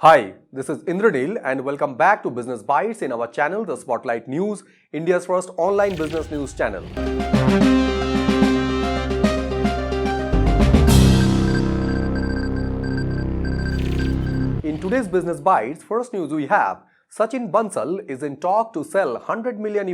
Hi, this is Indranil and welcome back to Business Bites in our channel, The Spotlight News, India's first online business news channel. In today's Business Bites, first news we have, Sachin Bansal is in talk to sell $100 million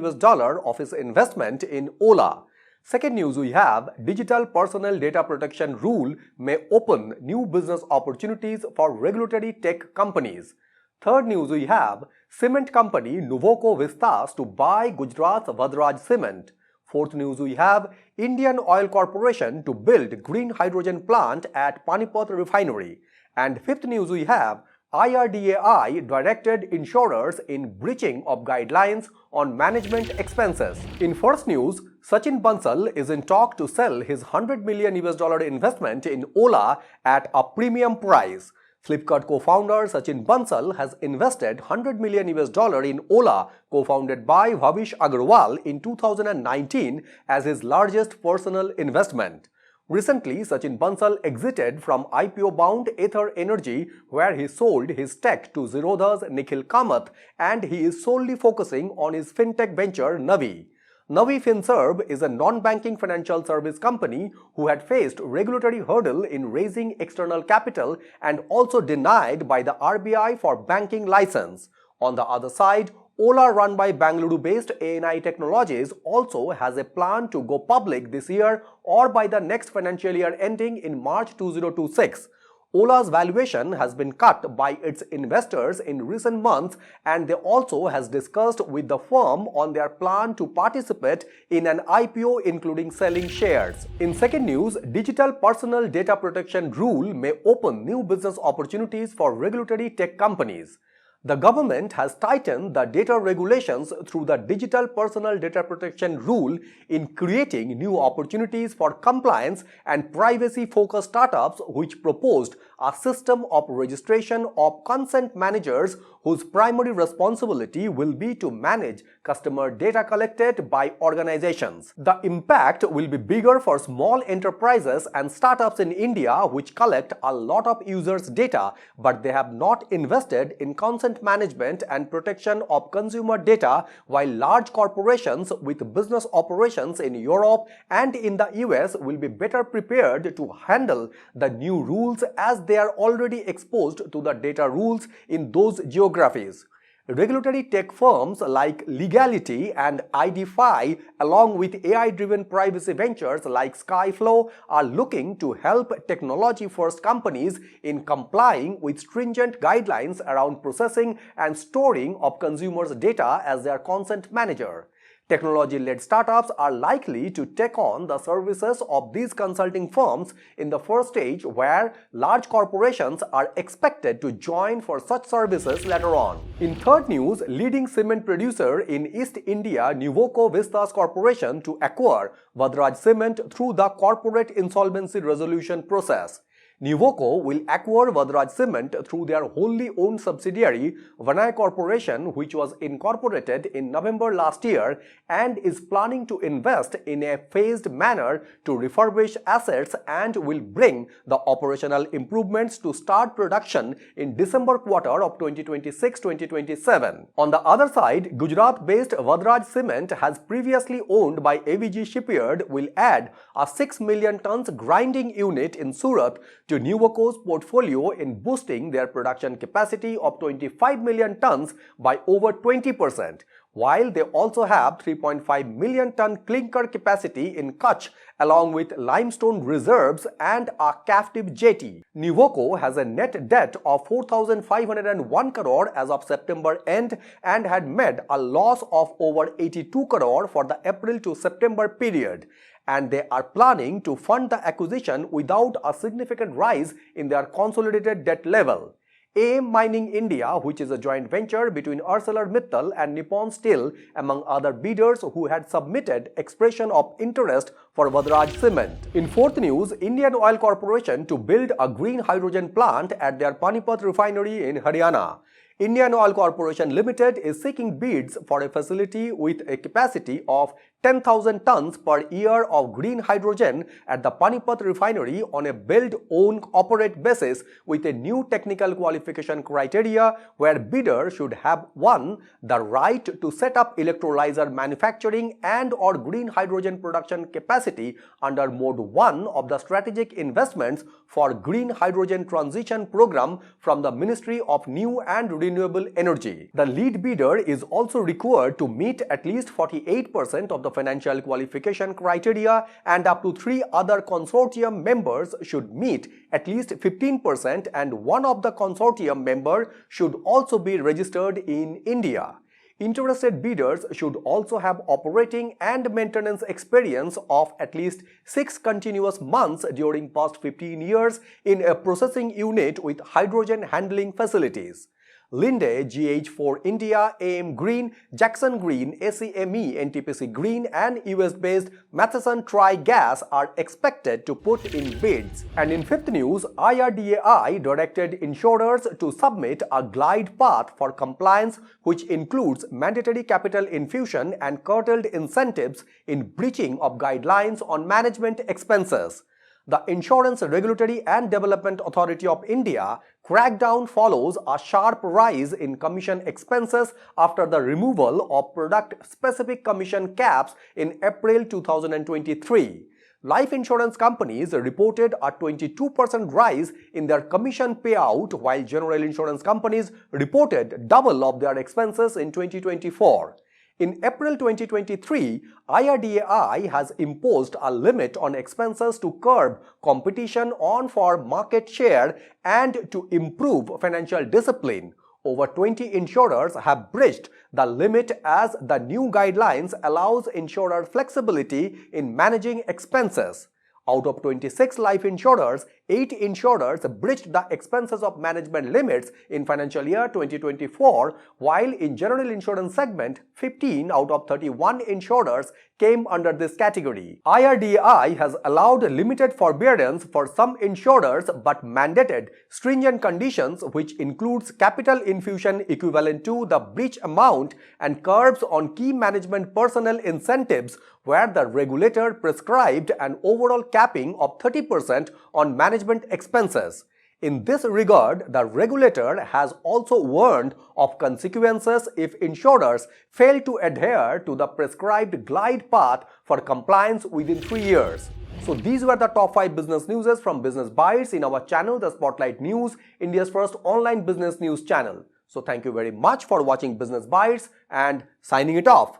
of his investment in Ola. Second news we have, Digital Personal Data Protection Rule may open new business opportunities for regulatory tech companies. Third news we have, cement company Nuvoco Vistas to buy Gujarat's Vadraj cement. Fourth news we have, Indian Oil Corporation to build green hydrogen plant at Panipat Refinery. And fifth news we have, IRDAI Directed Insurers in breaching of guidelines on management expenses. In first news, Sachin Bansal is in talk to sell his $100 million investment in Ola at a premium price. Flipkart co-founder Sachin Bansal has invested $100 million in Ola, co-founded by Bhavish Agrawal in 2019 as his largest personal investment. Recently, Sachin Bansal exited from IPO-bound Ather Energy, where he sold his tech to Zerodha's Nikhil Kamath, and he is solely focusing on his fintech venture Navi. Navi Finserve is a non-banking financial service company who had faced regulatory hurdle in raising external capital and also denied by the RBI for banking license. On the other side, Ola, run by Bangalore-based ANI Technologies, also has a plan to go public this year or by the next financial year ending in March 2026. Ola's valuation has been cut by its investors in recent months, and they also has discussed with the firm on their plan to participate in an IPO, including selling shares. In second news, Digital Personal Data Protection Rule may open new business opportunities for regulatory tech companies. The government has tightened the data regulations through the Digital Personal Data Protection Rule in creating new opportunities for compliance and privacy-focused startups, which proposed a system of registration of consent managers whose primary responsibility will be to manage customer data collected by organizations. The impact will be bigger for small enterprises and startups in India which collect a lot of users' data, but they have not invested in consent management and protection of consumer data, while large corporations with business operations in Europe and in the US will be better prepared to handle the new rules as they are already exposed to the data rules in those geographies. Regulatory tech firms like Legality and ID5, along with AI-driven privacy ventures like Skyflow, are looking to help technology-first companies in complying with stringent guidelines around processing and storing of consumers' data as their consent manager. Technology-led startups are likely to take on the services of these consulting firms in the first stage, where large corporations are expected to join for such services later on. In third news, leading cement producer in East India Nuvoco Vistas Corporation to acquire Vadraj cement through the corporate insolvency resolution process. Nuvoco will acquire Vadraj Cement through their wholly owned subsidiary Vadraj Corporation, which was incorporated in November last year, and is planning to invest in a phased manner to refurbish assets and will bring the operational improvements to start production in December quarter of 2026-2027. On the other side, Gujarat-based Vadraj Cement, has previously owned by AVG Shipyard, will add a 6 million tons grinding unit in Surat to Nuvoco's portfolio in boosting their production capacity of 25 million tons by over 20%, while they also have 3.5 million ton clinker capacity in Kutch, along with limestone reserves and a captive jetty. Nuvoco has a net debt of 4,501 crore as of September end and had made a loss of over 82 crore for the April to September period, and they are planning to fund the acquisition without a significant rise in their consolidated debt level. AM Mining India, which is a joint venture between ArcelorMittal and Nippon Steel, among other bidders who had submitted expression of interest for Vadraj cement. In fourth news, Indian Oil Corporation to build a green hydrogen plant at their Panipat Refinery in Haryana. Indian Oil Corporation Limited is seeking bids for a facility with a capacity of 10,000 tons per year of green hydrogen at the Panipat Refinery on a build-own-operate basis with a new technical qualification criteria where bidder should have 1. The right to set up electrolyzer manufacturing and or green hydrogen production capacity under Mode 1 of the Strategic Investments for Green Hydrogen Transition Program from the Ministry of New and Renewable Energy. The lead bidder is also required to meet at least 48% of the financial qualification criteria, and up to 3 other consortium members should meet at least 15%, and one of the consortium members should also be registered in India. Interested bidders should also have operating and maintenance experience of at least 6 continuous months during past 15 years in a processing unit with hydrogen handling facilities. Linde, GH4 India, AM Green, Jackson Green, ACME, NTPC Green and US-based Matheson Tri-Gas are expected to put in bids. And in fifth news, IRDAI directed insurers to submit a glide path for compliance which includes mandatory capital infusion and curtailed incentives in breaching of guidelines on management expenses. The Insurance Regulatory and Development Authority of India crackdown follows a sharp rise in commission expenses after the removal of product-specific commission caps in April 2023. Life insurance companies reported a 22% rise in their commission payout, while general insurance companies reported double of their expenses in 2024. In April 2023, IRDAI has imposed a limit on expenses to curb competition for market share and to improve financial discipline. Over 20 insurers have breached the limit as the new guidelines allows insurer flexibility in managing expenses. Out of 26 life insurers, 8 insurers breached the expenses of management limits in financial year 2024, while in general insurance segment, 15 out of 31 insurers came under this category. IRDAI has allowed limited forbearance for some insurers but mandated stringent conditions which includes capital infusion equivalent to the breach amount and curbs on key management personnel incentives where the regulator prescribed an overall capping of 30% on management expenses. In this regard, the regulator has also warned of consequences if insurers fail to adhere to the prescribed glide path for compliance within 3 years. So these were the top 5 business news from Business Bytes in our channel, The Spotlight News, India's first online business news channel. So thank you very much for watching Business Bytes and signing it off.